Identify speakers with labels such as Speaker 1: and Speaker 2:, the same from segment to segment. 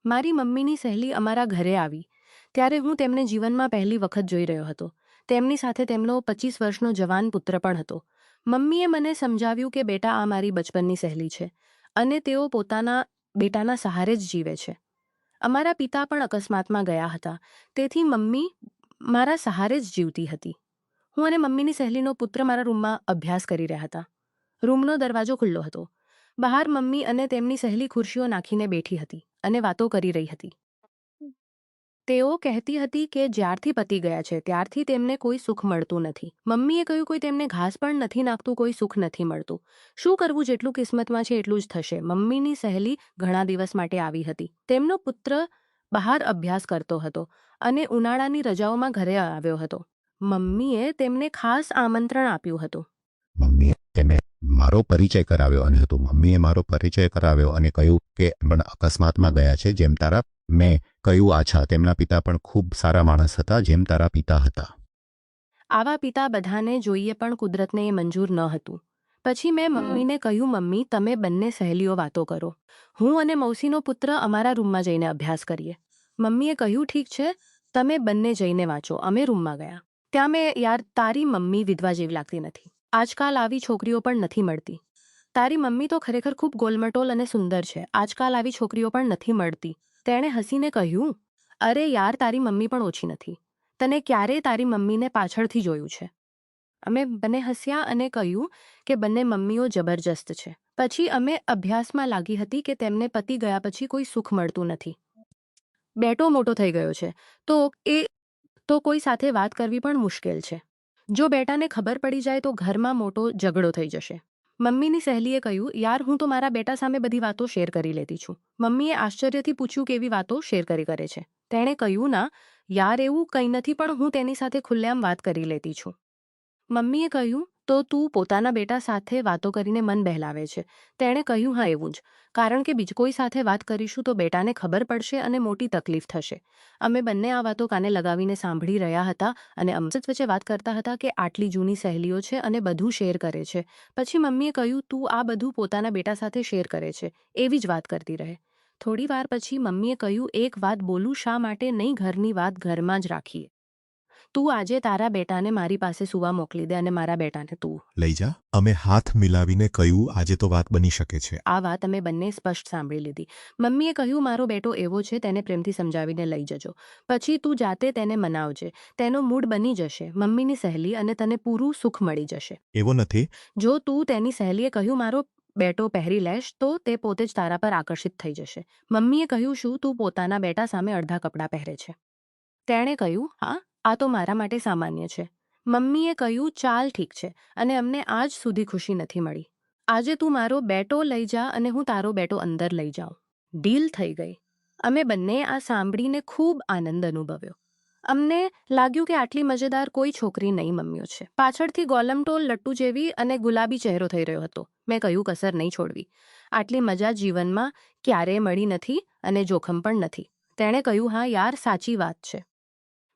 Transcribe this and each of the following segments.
Speaker 1: મારી મમ્મીની સહેલી અમારા ઘરે આવી ત્યારે હું તેમને જીવનમાં પહેલી વખત જોઈ રહ્યો હતો. તેમની સાથે તેમનો 25 વર્ષનો જવાન પુત્ર પણ હતો. મમ્મીએ મને સમજાવ્યું કે બેટા, આ મારી બચપનની સહેલી છે અને તેઓ પોતાના બેટાના સહારે જ જીવે છે. અમારા પિતા પણ અકસ્માતમાં ગયા હતા, તેથી મમ્મી મારા સહારે જ જીવતી હતી. હું અને મમ્મીની સહેલીનો પુત્ર મારા રૂમમાં અભ્યાસ કરી રહ્યા હતા. રૂમનો દરવાજો ખુલ્લો હતો. બહાર મમ્મી અને તેમની સહેલી ખુરશીઓ નાખીને બેઠી હતી અને વાતો કરી રહી હતી. તેઓ કહેતી હતી કે જ્યારથી પતિ ગયા છે ત્યારથી તેમને કોઈ સુખ મળતું નથી. મમ્મીએ કહ્યું, કોઈ તેમને ઘાસ પણ નથી નાખતું, કોઈ સુખ નથી મળતું. શું કરવું? જેટલું કિસ્મતમાં છે એટલું જ થશે. મમ્મીની સહેલી ઘણા દિવસ માટે આવી હતી. તેમનો પુત્ર બહાર અભ્યાસ કરતો હતો અને ઉનાળાની રજાઓમાં ઘરે આવ્યો હતો. મમ્મીએ તેમને ખાસ આમંત્રણ આપ્યું હતું.
Speaker 2: મમ્મીએ તેને મારો પરિચય કરાવ્યો અને મમ્મીએ મારો પરિચય કરાવ્યો અને કહ્યું કે પણ અકસ્માતમાં ગયા છે જેમ તારા. મેં કહ્યું, આછા, તેમના પિતા પણ ખૂબ સારા માણસ હતા જેમ તારા પિતા હતા.
Speaker 1: આવા પિતા બધાને જોઈએ પણ કુદરતને એ મંજૂર ન હતું. પછી મેં મમ્મીને કહ્યું, મમ્મી, તમે બંને સહેલીઓ વાતો કરો. હું અને મૌસીનો પુત્ર અમારા રૂમમાં જઈને અભ્યાસ કરીએ. મમ્મીએ કહ્યું, ઠીક છે, તમે બંને જઈને વાંચો. અમે રૂમમાં ગયા. ત્યાં મેં, યાર, તારી મમ્મી વિધવા જેવી લાગતી નથી. આજકાલ આવી છોકરીઓ પણ નથી મળતી. તારી મમ્મી તો ખરેખર ખૂબ ગોલમટોલ અને સુંદર છે. આજકાલ આવી છોકરીઓ પણ નથી મળતી. તેણે હસીને કહ્યું, અરે યાર, તારી મમ્મી પણ ઓછી નથી. તને ક્યારેય તારી મમ્મીને પાછળથી જોયું છે? અમે બંને હસ્યા અને કહ્યું કે બંને મમ્મીઓ જબરજસ્ત છે. પછી અમે અભ્યાસમાં લાગી હતી કે તેમને પતિ ગયા પછી કોઈ સુખ મળતું નથી. બેટો મોટો થઈ ગયો છે તો કોઈ સાથે વાત કરવી પણ મુશ્કેલ છે. જો બેટાને ખબર પડી જાય તો ઘરમાં મોટો ઝઘડો થઈ જશે. મમ્મીની સહેલીએ કહ્યું, યાર, હું તો મારા બેટા સામે બધી વાતો શેર કરી લેતી છું. મમ્મીએ આશ્ચર્યથી પૂછ્યું, કેવી વાતો શેર કરે છે? તેણે કહ્યું, ના યાર, એવું કંઈ નથી, પણ હું તેની સાથે ખુલ્લેઆમ વાત કરી લેતી છું. મમ્મીએ કહ્યું, તો તું પોતાના બેટા સાથે વાતો કરીને મન બહેલાવે છે? તેણે કહ્યું, હા, એવું જ. કારણ કે બીજ કોઈ સાથે વાત કરીશું તો બેટાને ખબર પડશે અને મોટી તકલીફ થશે. અમે બંને આ વાતો કાને લગાવીને સાંભળી રહ્યા હતા અને અમસત વચ્ચે વાત કરતા હતા કે આટલી જૂની સહેલીઓ છે અને બધું શેર કરે છે. પછી મમ્મીએ કહ્યું, તું આ બધું પોતાના બેટા સાથે શેર કરે છે, એવી જ વાત કરતી રહે. થોડી વાર પછી મમ્મીએ કહ્યું, એક વાત બોલું? શા માટે નહીં ઘરની વાત ઘરમાં જ રાખીએ? તું આજે તારા બેટાને મારી પાસે સુવા મોકલી દે અને મારા બેટાને તું
Speaker 3: લઈ જા. અમે હાથ મિલાવીને કહ્યું, આજે તો વાત બની શકે છે.
Speaker 1: આ વાત અમે બંને સ્પષ્ટ સાંભળી લીધી. મમ્મીએ કહ્યું, મારો બેટો એવો છે, તેને પ્રેમથી સમજાવીને લઈ જજો. પછી તું જાતે તેને મનાવજે. તેનો મૂડ બની જશે, મમ્મીની સહેલી, અને તને પૂરું સુખ મળી જશે.
Speaker 3: એવો નથી.
Speaker 1: જો તું, તેની સહેલીએ કહ્યું, મારો બેટો પહેરી લેશ તો તે પોતે જ તારા પર આકર્ષિત થઈ જશે. મમ્મીએ કહ્યું, શું તું પોતાના બેટા સામે અડધા કપડાં પહેરે છે? તેણે કહ્યું, હા, આ તો મારા માટે સામાન્ય છે. મમ્મીએ કહ્યું, ચાલ, ઠીક છે, અને અમને આજ સુધી ખુશી નથી મળી. આજે તું મારો બેટો લઈ જા અને હું તારો બેટો અંદર લઈ જાઉં. ડીલ થઈ ગઈ. અમે બંને આ સાંભળીને ખૂબ આનંદ અનુભવ્યો. અમને લાગ્યું કે આટલી મજેદાર કોઈ છોકરી નહીં મમ્મીઓ છે. પાછળથી ગોલમટોલ લટ્ટુ જેવી અને ગુલાબી ચહેરો થઈ રહ્યો હતો. મેં કહ્યું, કસર નહીં છોડવી. આટલી મજા જીવનમાં ક્યારેય મળી નથી અને જોખમ પણ નથી. તેણે કહ્યું, હા યાર, સાચી વાત છે.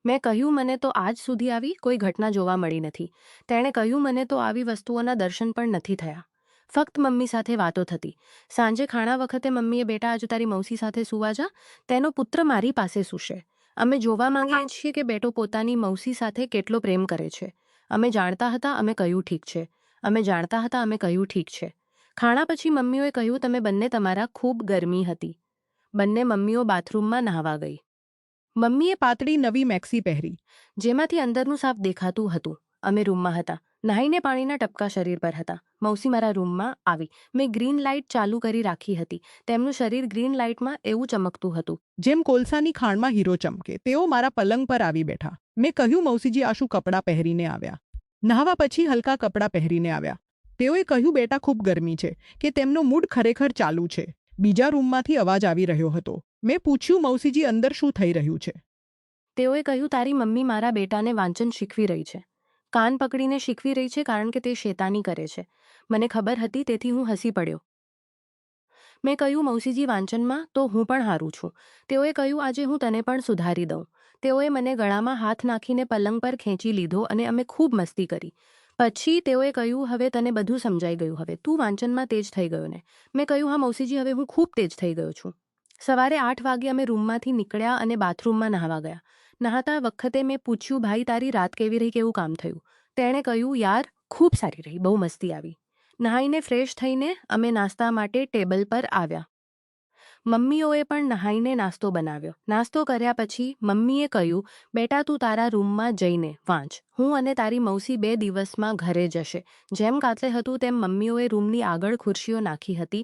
Speaker 1: મેં કહ્યું, મને તો આજ સુધી આવી કોઈ ઘટના જોવા મળી નથી. તેણે કહ્યું, મને તો આવી વસ્તુઓના દર્શન પણ નથી થયા. ફક્ત મમ્મી સાથે વાતો થતી. સાંજે ખાણા વખતે મમ્મીએ, બેટા, આજે તારી મૌસી સાથે સુવા જા. તેનો પુત્ર મારી પાસે સૂશે. અમે જોવા માંગીએ છીએ કે બેટો પોતાની મૌસી સાથે કેટલો પ્રેમ કરે છે. અમે જાણતા હતા. અમે કહ્યું, ઠીક છે. અમે જાણતા હતા. અમે કહ્યું, ઠીક છે. ખાણા પછી મમ્મીઓએ કહ્યું, તમે બંને, તમારા ખૂબ ગરમી હતી. બંને મમ્મીઓ બાથરૂમમાં નહાવા ગઈ.
Speaker 4: મમ્મીએ પાતળી નવી મેક્સી પહેરી,
Speaker 1: જેમાંથી અંદરનું સાફ દેખાતું હતું. અમે રૂમમાં હતા. નહાઈને પાણીના ટપકા શરીર પર હતા. મૌસી મારા રૂમમાં આવી. મેં ગ્રીન લાઇટ ચાલુ કરી રાખી હતી. તેમનું શરીર ગ્રીન લાઇટમાં એવું ચમકતું હતું
Speaker 4: જેમ કોલસાની ખાણમાં હીરો ચમકે. તેઓ મારા પલંગ પર આવી બેઠા. મેં કહ્યું, મૌસીજી, આ શું કપડાં પહેરીને આવ્યા? નહાવા પછી હલકા કપડાં પહેરીને આવ્યા. તેઓએ કહ્યું, બેટા, ખૂબ ગરમી છે, કે તેમનો મૂડ ખરેખર ચાલુ છે. બીજા રૂમમાંથી અવાજ આવી રહ્યો હતો. મેં પૂછ્યું, મૌસીજી, અંદર શું થઈ રહ્યું છે?
Speaker 1: તેઓએ કહ્યું, તારી મમ્મી મારા બેટાને વાંચન શીખવી રહી છે. કાન પકડીને શીખવી રહી છે, કારણ કે તે શેતાની કરે છે. મને ખબર હતી, તેથી હું હસી પડ્યો. મેં કહ્યું, મૌસીજી, વાંચનમાં તો હું પણ હારું છું. તેઓએ કહ્યું, આજે હું તને પણ સુધારી દઉં. તેઓએ મને ગળામાં હાથ નાખીને પલંગ પર ખેંચી લીધો અને અમે ખૂબ મસ્તી કરી. પછી તેઓએ કહ્યું, હવે તને બધું સમજાઈ ગયું. હવે તું વાંચનમાં તેજ થઈ ગયો ને? મેં કહ્યું, હા મૌસીજી, હવે હું ખૂબ તેજ થઈ ગયો છું. સવારે 8 વાગે અમે રૂમમાંથી નીકળ્યા અને બાથરૂમમાં નહાવા ગયા. નહાતા વખતે મેં પૂછ્યું, ભાઈ તારી રાત કેવી રહી, કેવું કામ થયું? તેણે કહ્યું, યાર ખૂબ સારી રહી, બહુ મસ્તી આવી. નહાઈને ફ્રેશ થઈને અમે નાસ્તા માટે ટેબલ પર આવ્યા. મમ્મીઓએ પણ નહાઈને નાસ્તો બનાવ્યો. નાસ્તો કર્યા પછી મમ્મીએ કહ્યું, બેટા તું તારા રૂમમાં જઈને વાંચ. હું અને તારી મૌસી 2 દિવસમાં ઘરે જશે. જેમ કાલે હતું તેમ મમ્મીઓએ રૂમની આગળ ખુરશીઓ નાખી હતી.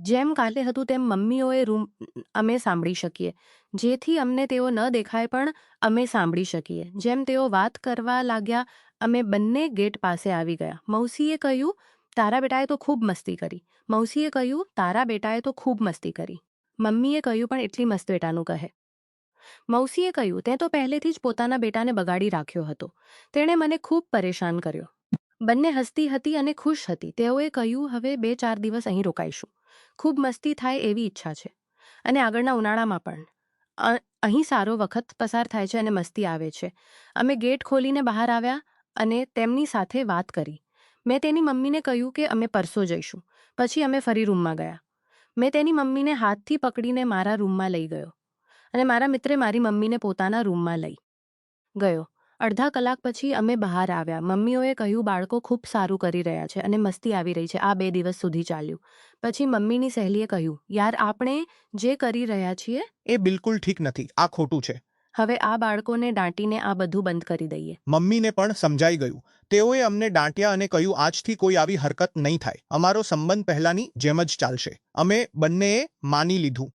Speaker 1: જેમ કાલે હતું તેમ મમ્મીઓએ રૂમ અમે સાંભળી શકીએ. જેથી અમને તેઓ ન દેખાય પણ અમે સાંભળી શકીએ. જેમ તેઓ વાત કરવા લાગ્યા અમે બંને ગેટ પાસે આવી ગયા. મૌસીએ કહ્યું, તારા બેટાએ તો ખૂબ મસ્તી કરી. મૌસીએ કહ્યું, તારા બેટાએ તો ખૂબ મસ્તી કરી. મમ્મીએ કહ્યું, પણ એટલી મસ્ત બેટાનું કહે. મૌસીએ કહ્યું, તે તો પહેલેથી જ પોતાના બેટાને બગાડી રાખ્યો હતો. તેણે મને ખૂબ પરેશાન કર્યો. બંને હસતી હતી અને ખુશ હતી. તેઓએ કહ્યું, હવે 2-4 દિવસ અહીં રોકાઈશું. ખૂબ મસ્તી થાય એવી ઈચ્છા છે. અને આગળના ઉનાળામાં પણ અહીં સારો વખત પસાર થાય છે અને મસ્તી આવે છે. અમે ગેટ ખોલીને બહાર આવ્યા અને તેમની સાથે વાત કરી. મેં તેની મમ્મીને કહ્યું કે અમે પરસો જઈશું. પછી અમે ફરી રૂમમાં ગયા. મેં તેની મમ્મીને હાથથી પકડીને મારા રૂમમાં લઈ ગયો અને મારા મિત્રે મારી મમ્મીને પોતાના રૂમમાં લઈ ગયો. અડધા કલાક પછી અમે બહાર આવ્યા. મમ્મીઓએ કહ્યું, બાળકો ખૂબ સારું કરી રહ્યા છે અને મસ્તી આવી રહી છે. આ 2 દિવસ સુધી ચાલ્યું. પછી મમ્મીની સહેલીએ કહ્યું, યાર આપણે જે કરી રહ્યા છીએ
Speaker 5: એ બિલકુલ ઠીક નથી, આ ખોટું છે.
Speaker 1: હવે આ બાળકોને દાટીને આ બધું બંધ કરી દઈએ.
Speaker 5: મમ્મીને પણ સમજાઈ ગયું. તેઓએ અમને દાટ્યા અને કહ્યું, આજથી કોઈ આવી હરકત નહીં થાય. અમારો સંબંધ પહેલાની જેમ જ ચાલશે. અમે બંનેએ માની લીધું.